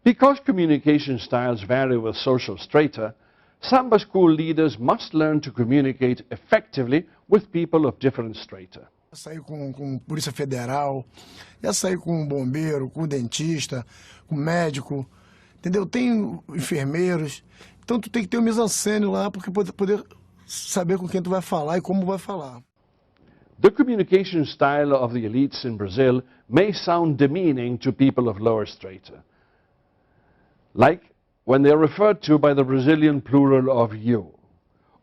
Because communication styles vary with social strata, Samba school leaders must learn to communicate effectively with people of different strata. Já saí com Polícia Federal, já saí com bombeiro, com dentista, com médico, entendeu? Tem enfermeiros, então tu tem que ter um mise-en-scène lá porque poder saber com quem tu vai falar e como vai falar. The communication style of the elites in Brazil may sound demeaning to people of lower strata, like when they are referred to by the Brazilian plural of you,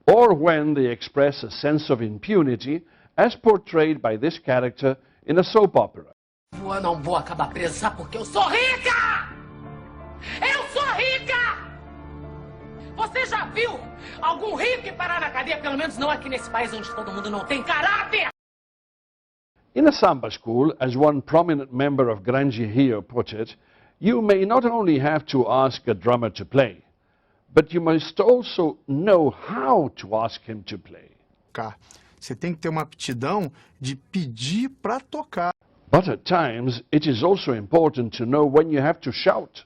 or when they express a sense of impunity as portrayed by this character in a soap opera. Eu não vou acabar presa, sabe porque eu sou rica! Eu sou rica! Você já viu algum rico ir parar na cadeia? Pelo menos não aqui nesse país onde todo mundo não tem caráter! In a samba school, as one prominent member of Grande Rio put it, you may not only have to ask a drummer to play, but you must also know how to ask him to play. Você tem que ter uma aptidão de pedir para tocar. But at times, it is also important to know when you have to shout.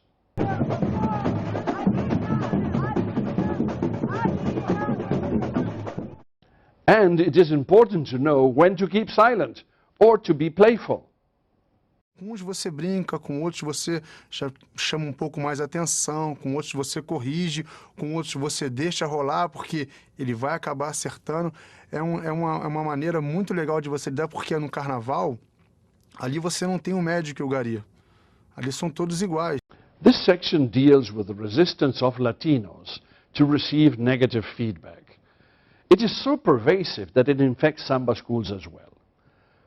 And it is important to know when to keep silent or to be playful. Com uns você brinca, com outros você chama um pouco mais atenção, com outros você corrige, com outros você deixa rolar, porque ele vai acabar acertando. É uma maneira muito legal de você lidar, porque no carnaval, ali você não tem um médico e o gari. Ali são todos iguais. This section deals with the resistance of Latinos to receive negative feedback. It is so pervasive that it infects samba schools as well.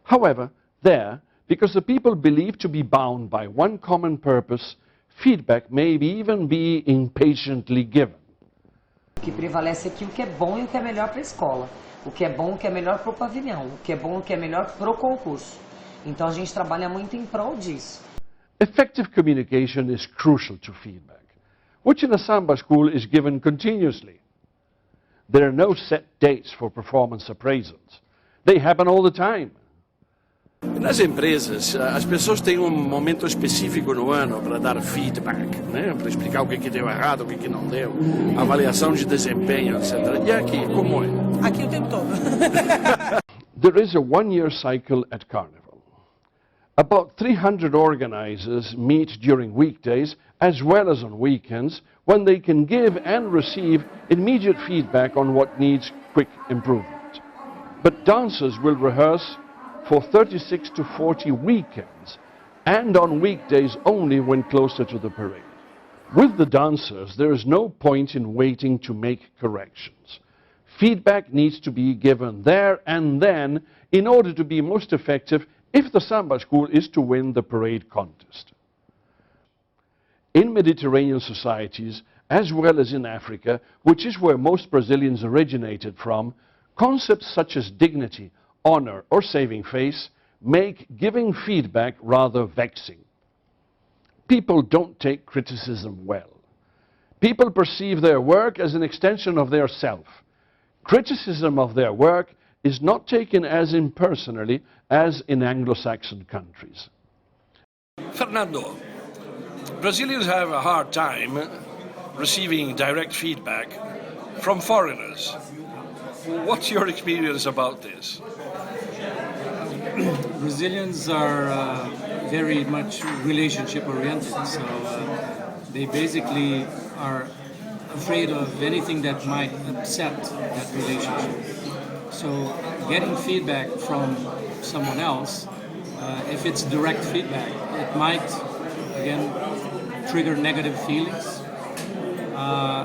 However, there, because the people believe to be bound by one common purpose, feedback may even be impatiently given. O que prevalece aqui é o que é bom e o que é melhor para a escola. O que é bom e o que é melhor para o pavilhão. O que é bom e o que é melhor para o concurso. Então a gente trabalha muito em prol disso. Effective communication is crucial to feedback, which in a samba school is given continuously. There are no set dates for performance appraisals. They happen all the time. Nas empresas, as pessoas têm um momento específico no ano para dar feedback, né? Para explicar o que deu errado, o que não deu, avaliação de desempenho, etc. E aqui, como é? Aqui o tempo todo. There is a one-year cycle at Carnival. About 300 organizers meet during weekdays as well as on weekends when they can give and receive immediate feedback on what needs quick improvement. But dancers will rehearse for 36 to 40 weekends and on weekdays only when closer to the parade. With the dancers, there is no point in waiting to make corrections. Feedback needs to be given there and then in order to be most effective if the samba school is to win the parade contest. In Mediterranean societies, as well as in Africa, which is where most Brazilians originated from, concepts such as dignity, honor, or saving face make giving feedback rather vexing. People don't take criticism well. People perceive their work as an extension of their self. Criticism of their work is not taken as impersonally as in Anglo-Saxon countries. Fernando, Brazilians have a hard time receiving direct feedback from foreigners. What's your experience about this? Brazilians are very much relationship oriented, so they basically are afraid of anything that might upset that relationship. So getting feedback from someone else, if it's direct feedback, it might, again, trigger negative feelings.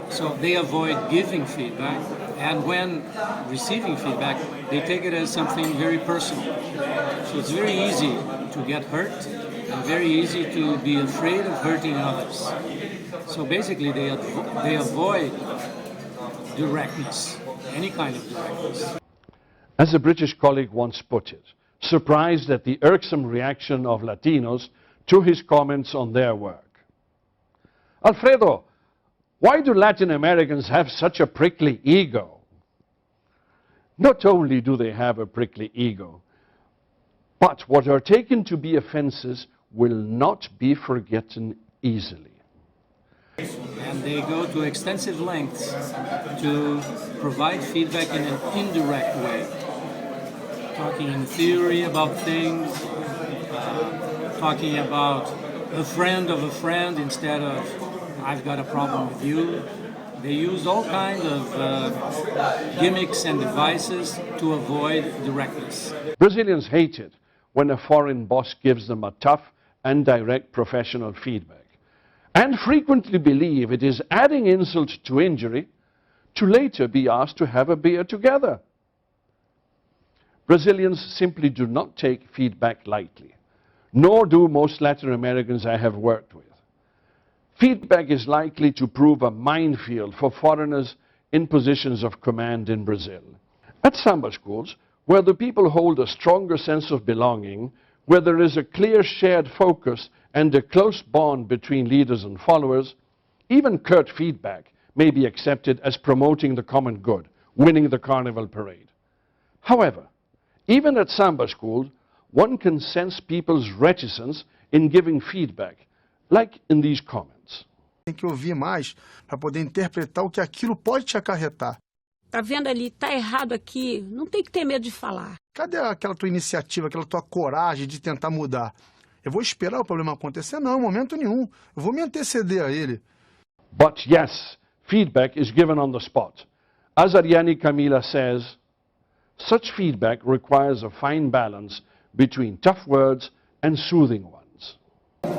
So they avoid giving feedback, and when receiving feedback, they take it as something very personal. So it's very easy to get hurt and very easy to be afraid of hurting others. So basically they avoid directness, any kind of directness. As a British colleague once put it, surprised at the irksome reaction of Latinos to his comments on their work. Alfredo, why do Latin Americans have such a prickly ego? Not only do they have a prickly ego, but what are taken to be offenses will not be forgotten easily. And they go to extensive lengths to provide feedback in an indirect way. Talking in theory about things, talking about a friend of a friend instead of I've got a problem with you. They use all kinds of gimmicks and devices to avoid directness. Brazilians hate it when a foreign boss gives them a tough and direct professional feedback, and frequently believe it is adding insult to injury to later be asked to have a beer together. Brazilians simply do not take feedback lightly, nor do most Latin Americans I have worked with. Feedback is likely to prove a minefield for foreigners in positions of command in Brazil. At samba schools, where the people hold a stronger sense of belonging, where there is a clear shared focus and a close bond between leaders and followers, even curt feedback may be accepted as promoting the common good, winning the carnival parade. However, even at samba schools, one can sense people's reticence in giving feedback, like in these comments. Tem que ouvir mais para poder interpretar o que aquilo pode te acarretar. Tá vendo ali, tá errado aqui, não tem que ter medo de falar. Cadê aquela tua iniciativa, aquela tua coragem de tentar mudar? Eu vou esperar o problema acontecer? Não, em momento nenhum. Eu vou me anteceder a ele. But yes, feedback is given on the spot. As Ariane Camila says, such feedback requires a fine balance between tough words and soothing ones.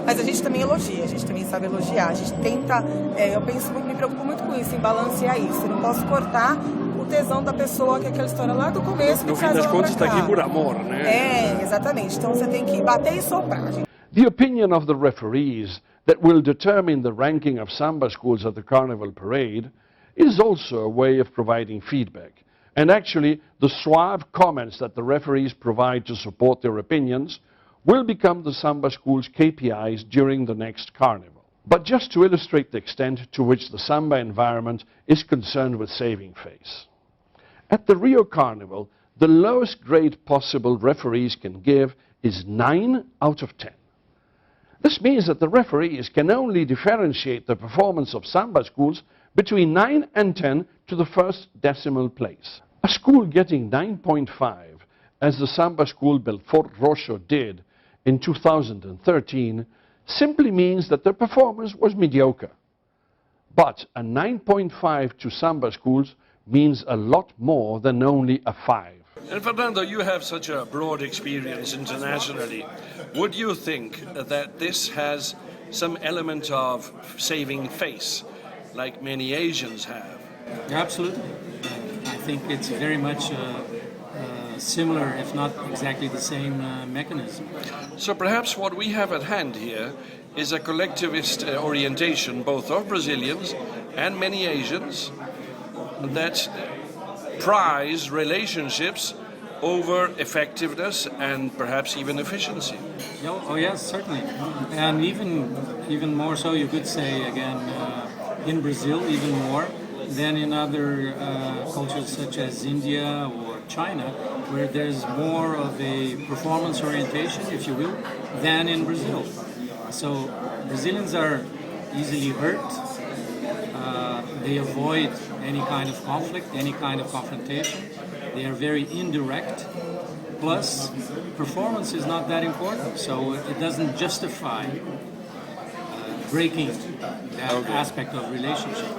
Mas a gente também elogia, a gente também sabe elogiar, a gente tenta, eu penso, me preocupo muito com isso, em balancear isso. Eu não posso cortar o tesão da pessoa, que é aquela história lá do começo. No fim das contas está aqui por amor, né? Exatamente. Então você tem que bater e soprar. The opinion of the referees that will determine the ranking of samba schools at the Carnival Parade is also a way of providing feedback. And actually, the suave comments that the referees provide to support their opinions will become the samba school's KPIs during the next carnival. But just to illustrate the extent to which the samba environment is concerned with saving face. At the Rio Carnival, the lowest grade possible referees can give is 9 out of 10. This means that the referees can only differentiate the performance of samba schools between 9 and 10 to the first decimal place. A school getting 9.5, as the samba school Belfort Roxo did in 2013, simply means that their performance was mediocre. But a 9.5 to samba schools means a lot more than only a 5. And Fernando, you have such a broad experience internationally. Would you think that this has some element of saving face, like many Asians have? Absolutely. I think it's very much similar, if not exactly the same mechanism. So perhaps what we have at hand here is a collectivist orientation, both of Brazilians and many Asians, that prize relationships over effectiveness and perhaps even efficiency. Oh yes, certainly. And even more so, you could say, again, in Brazil, even more than in other cultures such as India or China, where there's more of a performance orientation, if you will, than in Brazil. So Brazilians are easily hurt. They avoid any kind of conflict, any kind of confrontation. They are very indirect. Plus, performance is not that important, so it doesn't justify breaking that aspect of relationship.